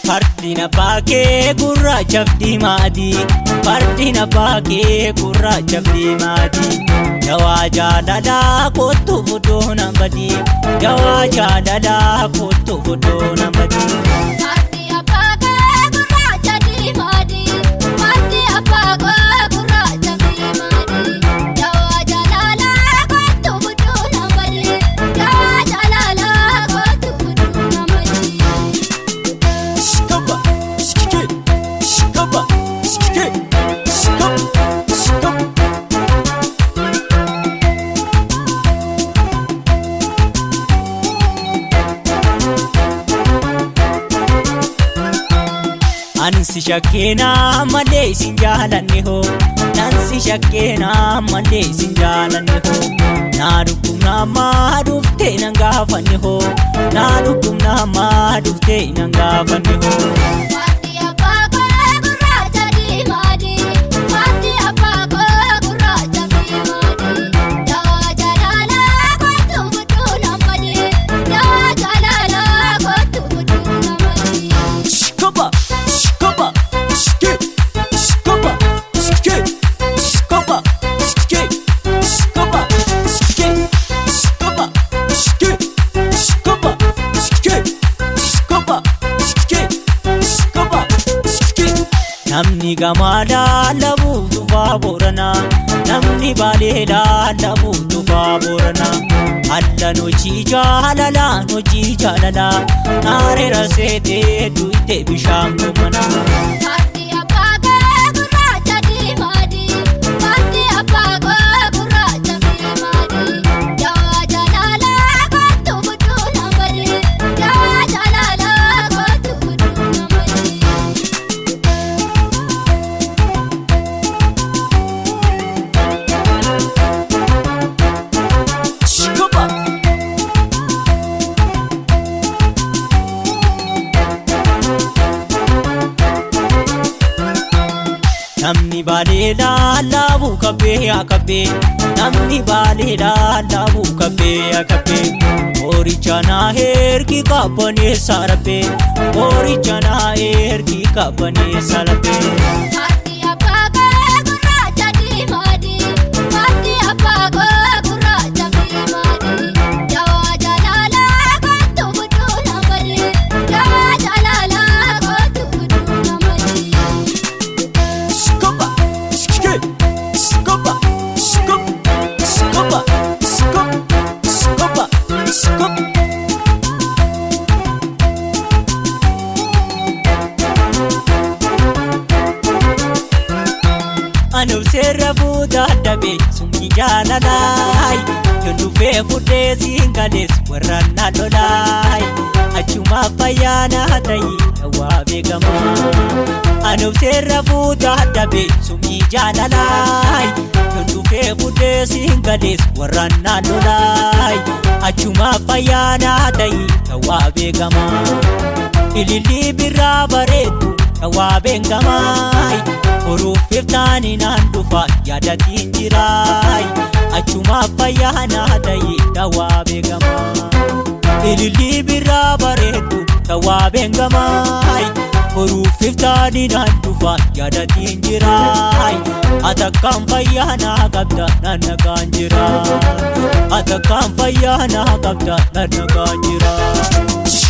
Fardina baake gurraacha fi diimaadhi. Fardina baake gurraacha fi diimaadhi. Dawaa jaalalaa kottu fudoo nambadi. Dawaa jaalalaa kottu fudoo nambadi. Nansi shakkena malee sin jaalanne ho. Nansi shakkena malee sin jaalanne ho. Naadukkum namaa dhuftee nan gaafanne ho. Naadukkum namaa dhuftee nan gaafanne ho. Namni gamaa labu tufaa Booranaa. Namni baalee labu tufaa Booranaa. Allan hojii jaalalaa hojii jaalalaa. Naareera seetee duwite bishaan gommanaa. Namni baalee labu kabbee akabbee. Namni baalee labu kabbee akabbee. Horicha na ergi qabbaneessa rabbee. Horicha na ergi qabbaneessa rabbee. Anuu seera fuudha dhabe sumni jaalalaa. Yondufee fudhee siin galees warraan na lolaa. Achuma fayyaana ta'ii dhawaa beekamaa. Anuu seera fuudha dhabe sumni jaalalaa. Yondufee fudhee siin galees warraan na lolaa. Achuma fayyaana ta'ii dhawaa beekamaa. Ililli birraa bareedu dhawaa beekamaa. Oruuf iftaani naan dhufa yaadatiin jiraay. Achuma fayyaana ta'ii dhawaa beekamaa. Ililli birraa bareedu dhawaa beekamaa. Oruuf iftaani naan dhufa yaadatiin jiraay. Atakkaan fayyaana qabda nannakaan jiraay. Atakkaan fayyaana qabda nannakaan jiraay.